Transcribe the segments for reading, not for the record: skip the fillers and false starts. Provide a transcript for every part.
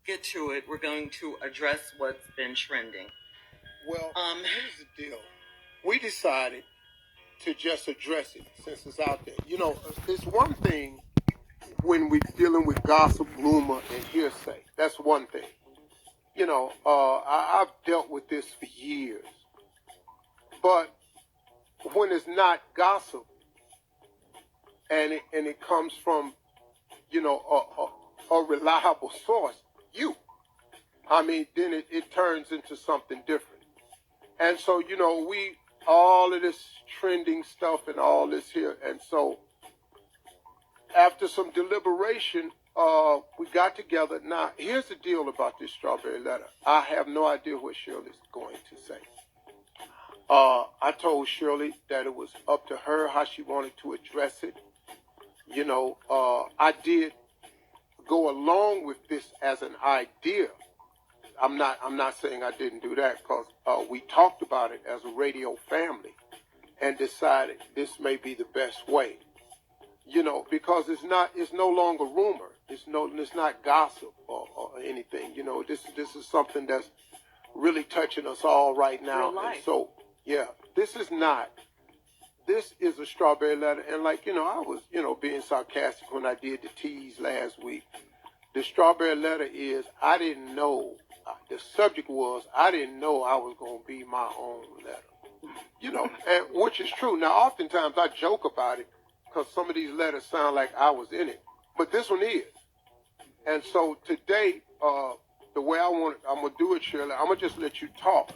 get to it, we're going to address what's been trending. Well, here's the deal. We decided to just address it since it's out there. You know, it's one thing when we're dealing with gossip, rumor, and hearsay. That's one thing. You know, I've dealt with this for years. But when it's not gossip and it comes from, you know, a reliable source, then it turns into something different. And so, you know, all of this trending stuff and all this here. And so after some deliberation, we got together. Now, here's the deal about this strawberry letter. I have no idea what Shirley's going to say. I told Shirley that it was up to her how she wanted to address it. You know, I did go along with this as an idea. I'm not saying I didn't do that because we talked about it as a radio family and decided this may be the best way. You know, because it's no longer rumor. It's not gossip or anything. You know, this is something that's really touching us all right now. And so, yeah, this is a strawberry letter. And like, you know, I was, you know, being sarcastic when I did the tease last week. The strawberry letter is, I didn't know, the subject was, I didn't know I was going to be my own letter. You know, and which is true. Now, oftentimes I joke about it because some of these letters sound like I was in it. But this one is. And so today, the way I'm going to do it, Shirley, I'm going to just let you talk.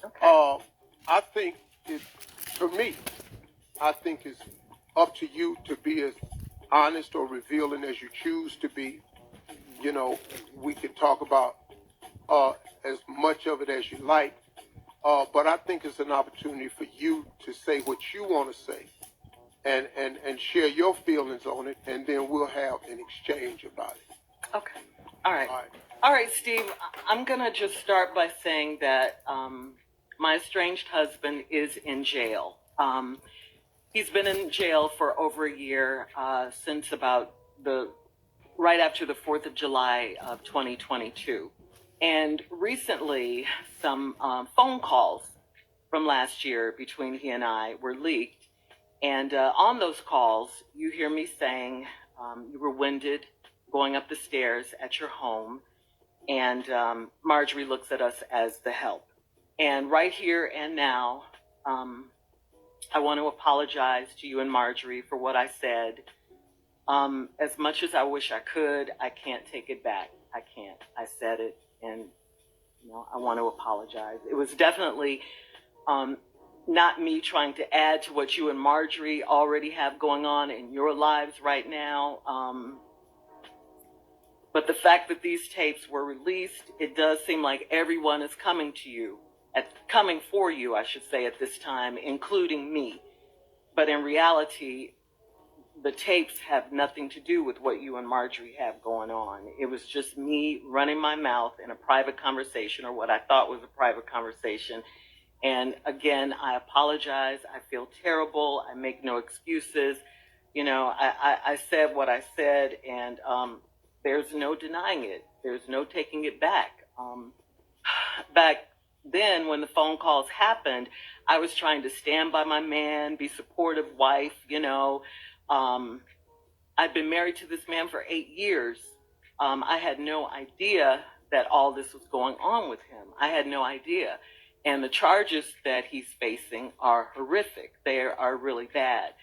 Okay. I think I think it's up to you to be as honest or revealing as you choose to be. You know, we can talk about as much of it as you like, but I think it's an opportunity for you to say what you want to say and share your feelings on it, and then we'll have an exchange about it. Okay. All right, Steve, I'm going to just start by saying that my estranged husband is in jail. He's been in jail for over a year since about right after the 4th of July of 2022. And recently, some phone calls from last year between he and I were leaked. And on those calls, you hear me saying you were winded going up the stairs at your home. And Marjorie looks at us as the help. And right here and now, I want to apologize to you and Marjorie for what I said. As much as I wish I could, I can't take it back. I can't. I said it, and you know, I want to apologize. It was definitely not me trying to add to what you and Marjorie already have going on in your lives right now. But the fact that these tapes were released, it does seem like everyone is coming for you, I should say, at this time, including me. But in reality, the tapes have nothing to do with what you and Marjorie have going on. It was just me running my mouth in a private conversation, or what I thought was a private conversation. And again, I apologize. I feel terrible. I make no excuses. You know, I said what I said, and there's no denying it. There's no taking it back. Back then, when the phone calls happened, I was trying to stand by my man, be supportive wife, you know. I'd been married to this man for 8 years. I had no idea that all this was going on with him. I had no idea. And the charges that he's facing are horrific. They are really bad.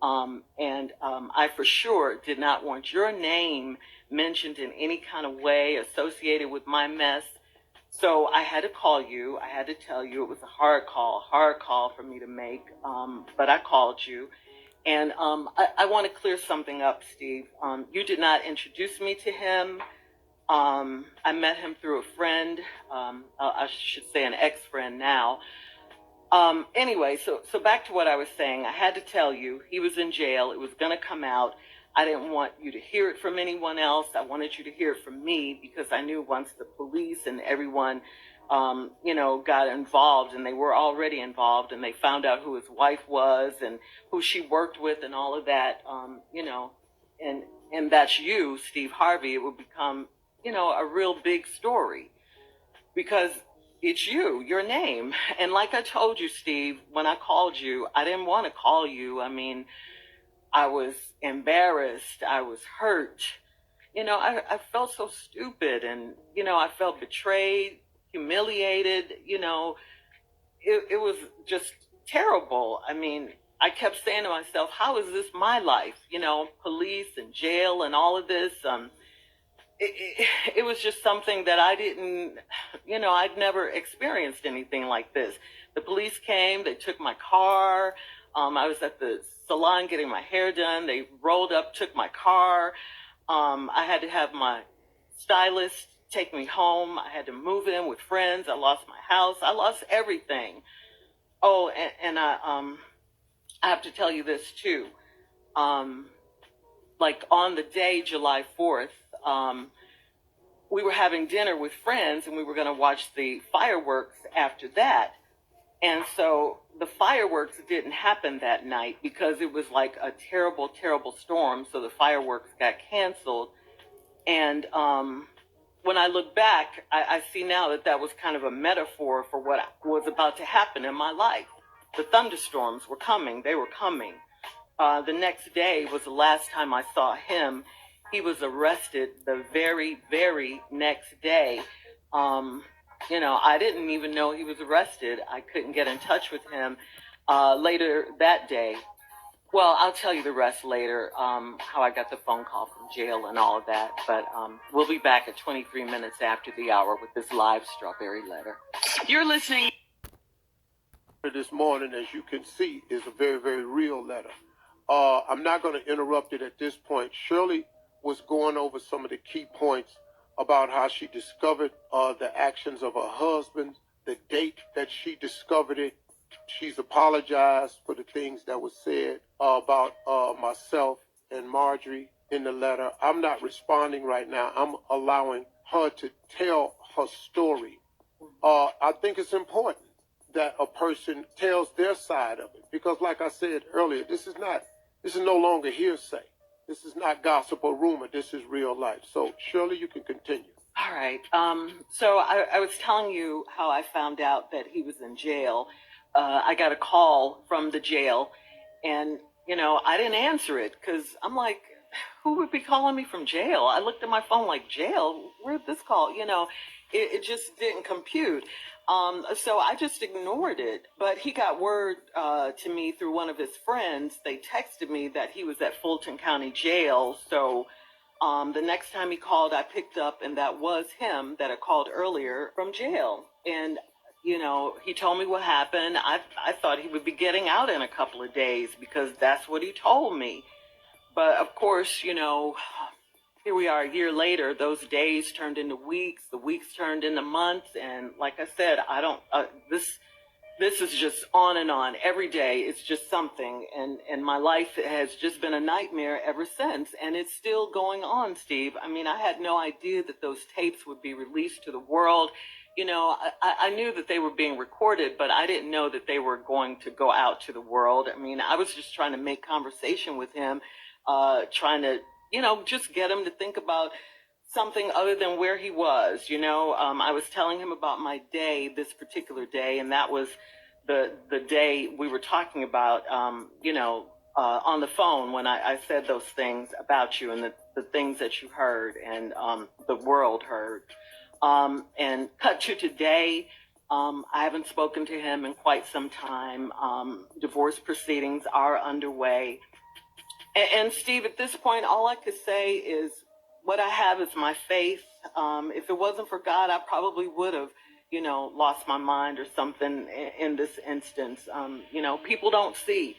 I for sure did not want your name mentioned in any kind of way associated with my mess. So I had to call you. I had to tell you. It was a hard call for me to make. But I called you. And I want to clear something up, Steve. You did not introduce me to him. I met him through a friend. I should say an ex-friend now. Anyway, so back to what I was saying. I had to tell you, he was in jail. It was going to come out. I didn't want you to hear it from anyone else. I wanted you to hear it from me because I knew once the police and everyone, got involved, and they were already involved, and they found out who his wife was and who she worked with and all of that, and that's you, Steve Harvey, it would become a real big story, because it's your name. And like I told you, Steve, when I called you, I didn't want to call you. I mean, I was embarrassed. I was hurt. I felt so stupid, and, I felt betrayed, humiliated. It was just terrible. I mean, I kept saying to myself, how is this my life? Police and jail and all of this. It was just something that I didn't, I'd never experienced anything like this. The police came, they took my car. I was at the salon getting my hair done. They rolled up, took my car. I had to have my stylist take me home. I had to move in with friends. I lost my house. I lost everything. Oh, and I have to tell you this too. Like on the day, July 4th, we were having dinner with friends, and we were going to watch the fireworks after that. And so the fireworks didn't happen that night because it was like a terrible, terrible storm. So the fireworks got canceled. And when I look back, I see now that was kind of a metaphor for what was about to happen in my life. The thunderstorms were coming. They were coming. The next day was the last time I saw him. He was arrested the very, very next day. I didn't even know he was arrested. I couldn't get in touch with him later that day. Well, I'll tell you the rest later, how I got the phone call from jail and all of that. But we'll be back at 23 minutes after the hour with this live Strawberry Letter. You're listening. This morning, as you can see, is a very, very real letter. I'm not going to interrupt it at this point. Shirley was going over some of the key points about how she discovered the actions of her husband, the date that she discovered it. She's apologized for the things that were said about myself and Marjorie in the letter. I'm not responding right now. I'm allowing her to tell her story. I think it's important that a person tells their side of it, because like I said earlier, this is no longer hearsay. This is not gossip or rumor. This is real life. So Shirley, you can continue. All right. So I was telling you how I found out that he was in jail. I got a call from the jail, and, I didn't answer it because I'm like, who would be calling me from jail? I looked at my phone like, jail? Where'd this call? It just didn't compute. So I just ignored it. But he got word to me through one of his friends. They texted me that he was at Fulton County Jail. So the next time he called, I picked up, and that was him that had called earlier from jail. And he told me what happened. I thought he would be getting out in a couple of days because that's what he told me. But of course, here we are a year later. Those days turned into weeks. The weeks turned into months. And like I said, this is just on and on. Every day it's just something. And my life has just been a nightmare ever since. And it's still going on, Steve. I mean, I had no idea that those tapes would be released to the world. I knew that they were being recorded, but I didn't know that they were going to go out to the world. I mean, I was just trying to make conversation with him, trying to, just get him to think about something other than where he was. I was telling him about my day, this particular day, and that was the day we were talking about, on the phone when I said those things about you and the things that you heard and the world heard. And cut to today, I haven't spoken to him in quite some time. Divorce proceedings are underway. And Steve, at this point, all I could say is what I have is my faith. If it wasn't for God, I probably would have, lost my mind or something in this instance. People don't see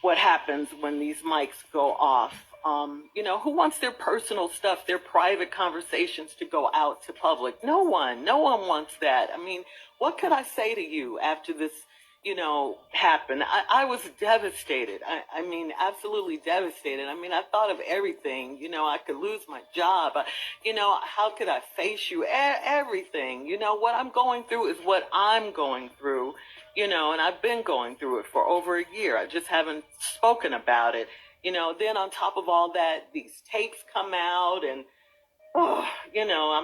what happens when these mics go off. Who wants their personal stuff, their private conversations to go out to public? No one wants that. I mean, what could I say to you after this, happened? I was devastated. I mean, absolutely devastated. I mean, I thought of everything, I could lose my job. How could I face you? Everything, what I'm going through is what I'm going through, and I've been going through it for over a year. I just haven't spoken about it. Then on top of all that, these tapes come out, and oh, you know,